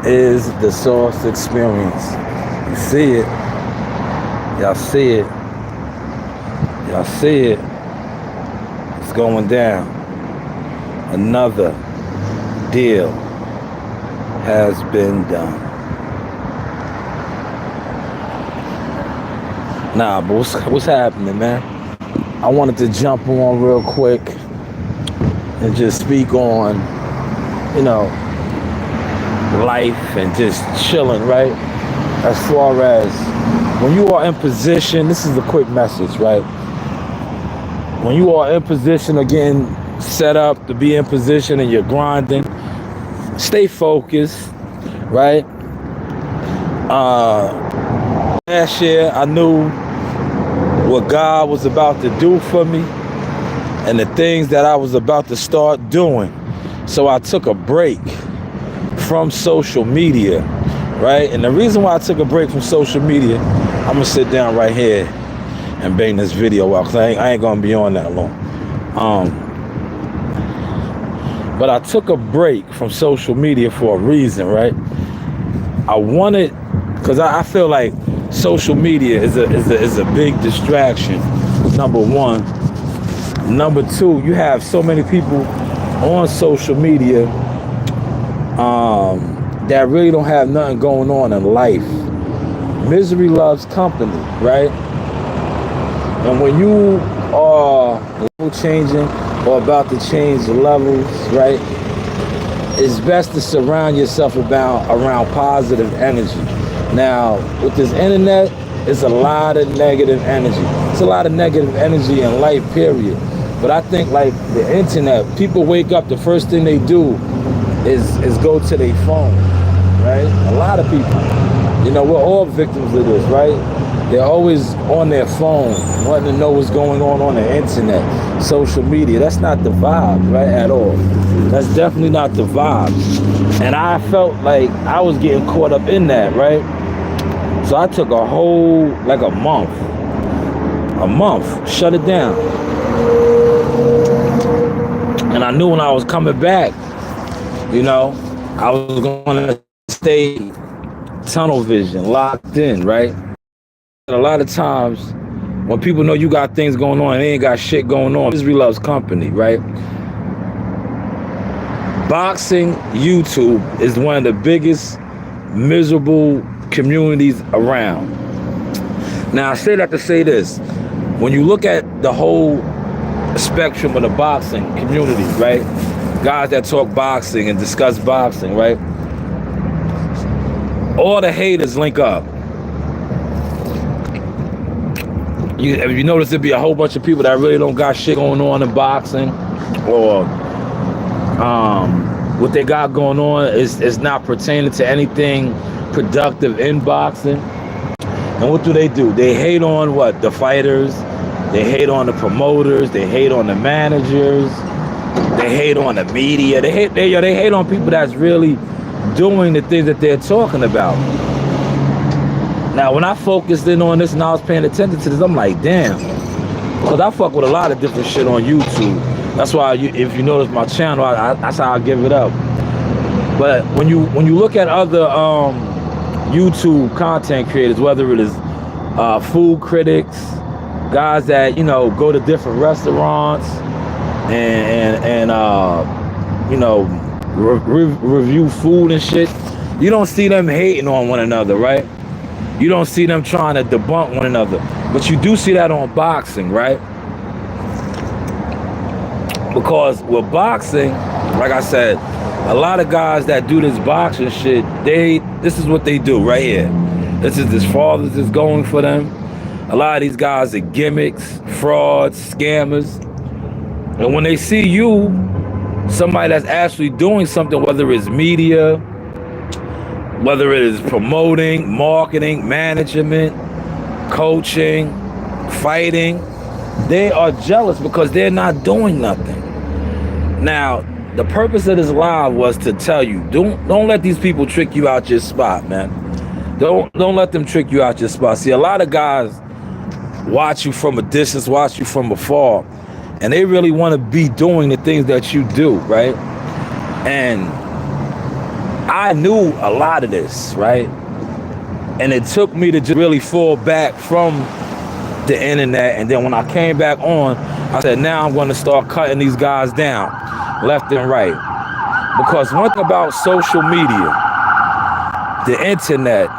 is the Sauce Experience. You see it. Y'all see it. Y'all see it. It's going down. Another deal has been done. Nah, but what's happening, man? I wanted to jump on real quick and just speak on, life and just chilling, right? As far as when you are in position, this is a quick message, right? When you are in position, again, set up to be in position and you're grinding, stay focused, right? Last year, I knew what God was about to do for me and the things that I was about to start doing. So I took a break from social media, right? And the reason why I took a break from social media, I'm gonna sit down right here and bang this video out, because I ain't gonna be on that long. But I took a break from social media for a reason, right? I wanted, because I feel like social media is a big distraction, number one. Number two, you have so many people on social media that really don't have nothing going on in life. Misery loves company, right? And when you are level changing or about to change levels, right, it's best to surround yourself around positive energy. Now, with this internet, it's a lot of negative energy. It's a lot of negative energy in life, period. But I think, like the internet, people wake up, the first thing they do is go to their phone, right? A lot of people, we're all victims of this, right? They're always on their phone, wanting to know what's going on the internet, social media. That's not the vibe, right, at all. That's definitely not the vibe. And I felt like I was getting caught up in that, right? So I took a whole, like a month, shut it down. And I knew when I was coming back, I was going to stay tunnel vision, locked in, right? And a lot of times when people know you got things going on and they ain't got shit going on, misery loves company, right? Boxing YouTube is one of the biggest miserable communities around. Now, I say that to say this. When you look at the whole spectrum of the boxing community, right? Guys that talk boxing and discuss boxing, right? All the haters link up. If you notice, there'd be a whole bunch of people that really don't got shit going on in boxing, or what they got going on is not pertaining to anything productive in boxing. And what do? They hate on what? The fighters. They hate on the promoters. They hate on the managers. They hate on the media. They hate on people that's really doing the things that they're talking about. Now, when I focused in on this and I was paying attention to this, I'm like, damn. Because I fuck with a lot of different shit on YouTube. That's why, if you notice my channel, that's how I give it up. But when you look at other YouTube content creators, whether it is food critics, guys that go to different restaurants and review food and shit, you don't see them hating on one another, right? You don't see them trying to debunk one another, but you do see that on boxing, right? Because with boxing, like I said, a lot of guys that do this boxing shit, this is what they do right here. This is as far as it's going for them. A lot of these guys are gimmicks, frauds, scammers. And when they see you, somebody that's actually doing something, whether it's media, whether it is promoting, marketing, management, coaching, fighting, they are jealous because they're not doing nothing. Now, the purpose of this live was to tell you, don't let these people trick you out your spot, man. Don't let them trick you out your spot. See, a lot of guys watch you from a distance, watch you from afar, and they really want to be doing the things that you do, right? And I knew a lot of this, right? And it took me to just really fall back from the internet. And then when I came back on, I said, now I'm going to start cutting these guys down left and right. Because one thing about social media, the internet,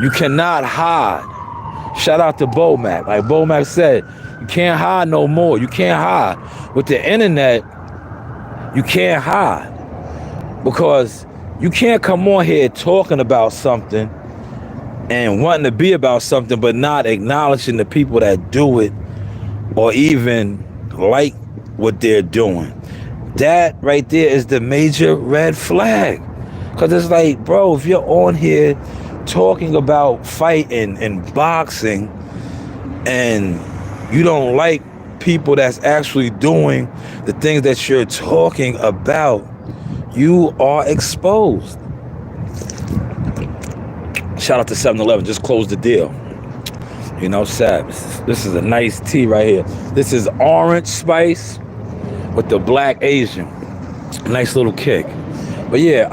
you cannot hide. Shout out to Bomac. Like Bomac said, you can't hide no more. You can't hide. With the internet, you can't hide. Because you can't come on here talking about something and wanting to be about something, but not acknowledging the people that do it or even like what they're doing. That right there is the major red flag. Because it's like, bro, if you're on here talking about fighting and boxing and you don't like people that's actually doing the things that you're talking about, you are exposed. Shout out to 7-Eleven, just closed the deal. You know, Sab, this is a nice tea right here. This is orange spice with the black Asian. Nice little kick. But yeah,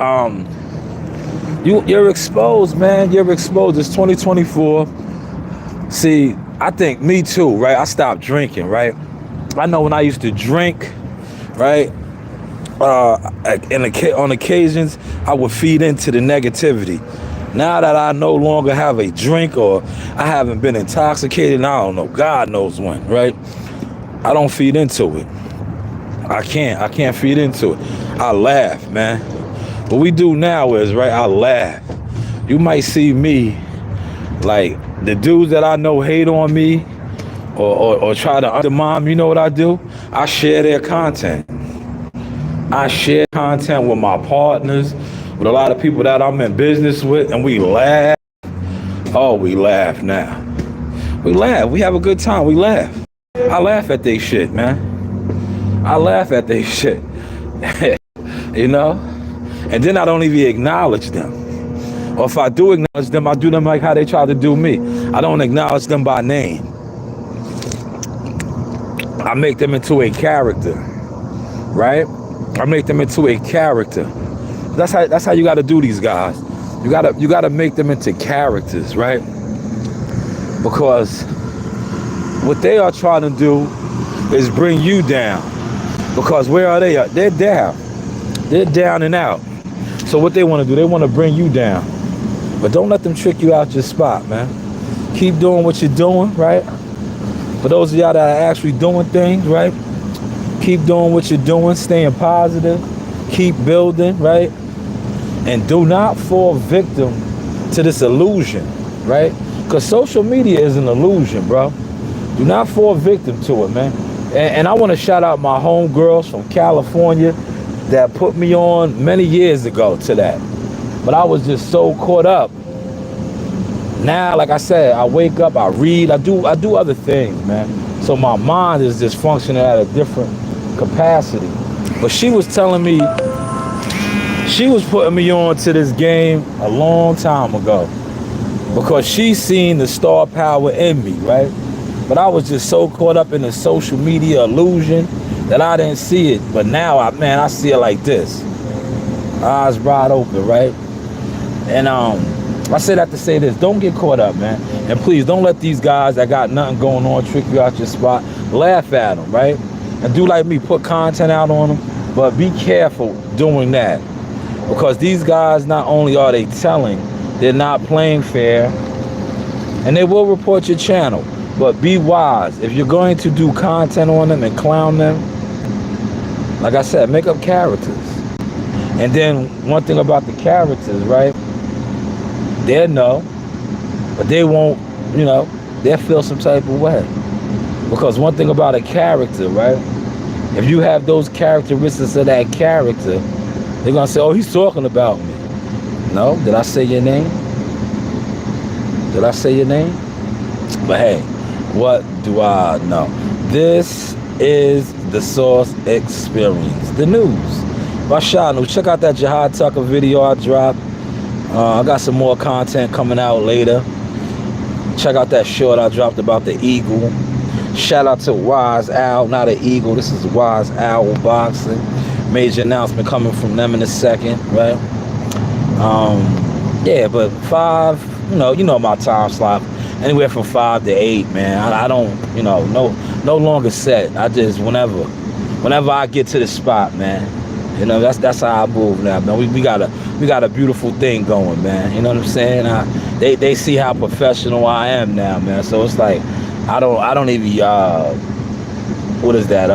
you're exposed, man. You're exposed. It's 2024. See, I think me too, right? I stopped drinking, right? I know when I used to drink, right? On occasions, I would feed into the negativity. Now that I no longer have a drink or I haven't been intoxicated, I don't know, God knows when, right? I don't feed into it. I can't feed into it. I laugh, man. What we do now is, right, I laugh. You might see me, like, the dudes that I know hate on me or try to undermine me, you know what I do? I share their content. I share content with my partners, with a lot of people that I'm in business with, and we laugh. Oh, we laugh now. We laugh. We have a good time. We laugh. I laugh at they shit, man. I laugh at they shit. You know? And then I don't even acknowledge them. Or if I do acknowledge them, I do them like how they try to do me. I don't acknowledge them by name. I make them into a character, right? I make them into a character. That's how you got to do these guys. You gotta make them into characters, right? Because what they are trying to do is bring you down. Because where are they? They're down. They're down and out. So what they want to do, they want to bring you down. But don't let them trick you out your spot, man. Keep doing what you're doing, right? For those of y'all that are actually doing things, right? Keep doing what you're doing, staying positive, keep building, right? And do not fall victim to this illusion, right? Because social media is an illusion, bro. Do not fall victim to it, man. And I want to shout out my homegirls from California that put me on many years ago to that. But I was just so caught up. Now, like I said, I wake up, I read, I do other things, man. So my mind is just functioning at a different capacity. But she was telling me, she was putting me on to this game a long time ago because she seen the star power in me, right? But I was just so caught up in the social media illusion that I didn't see it. But now, I see it like this. Eyes wide open, right? And I say that to say this. Don't get caught up, man. And please, don't let these guys that got nothing going on trick you out your spot. Laugh at them, right? And do like me, put content out on them. But be careful doing that. Because these guys, not only are they telling, they're not playing fair. And they will report your channel. But be wise. If you're going to do content on them and clown them, like I said, make up characters. And then one thing about the characters, right? They'll know, but they won't, they'll feel some type of way. Because one thing about a character, right? If you have those characteristics of that character, they're going to say, oh, he's talking about me. No, did I say your name? Did I say your name? But hey, what do I know? This is the Sauce Experience, the news. Bashanu, check out that Jihad Tucker video I dropped. I got some more content coming out later. Check out that short I dropped about the Eagle. Shout out to Wise Owl, not an Eagle. This is Wise Owl Boxing. Major announcement coming from them in a second, right? Yeah, but 5, you know my time slot, anywhere from 5 to 8, man. I don't, no longer set. I just whenever I get to the spot, man. That's how I move now, man. We got a beautiful thing going, man. You know what I'm saying? They see how professional I am now, man. So it's like I don't even what is that?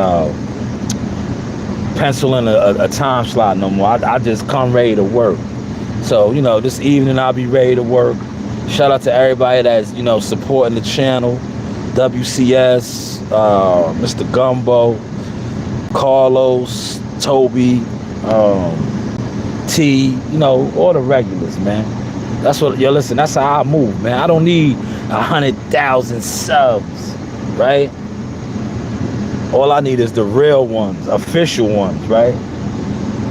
Pencil in a time slot no more. I just come ready to work. So, this evening I'll be ready to work. Shout out to everybody that's, supporting the channel. WCS, Mr. Gumbo, Carlos, Toby, T, all the regulars, man. That's what, listen, that's how I move, man. I don't need 100,000 subs, right? All I need is the real ones, official ones, right?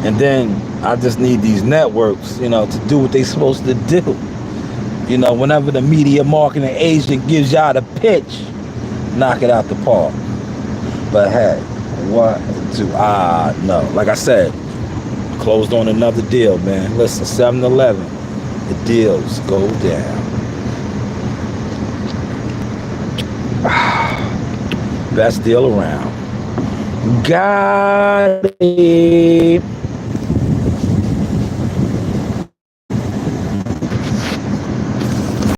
And then I just need these networks, to do what they supposed to do. Whenever the media marketing agent gives y'all the pitch, knock it out the park. But hey, 1, 2, no. Like I said, closed on another deal, man. Listen, 7-Eleven, the deals go down. Best deal around. Got it.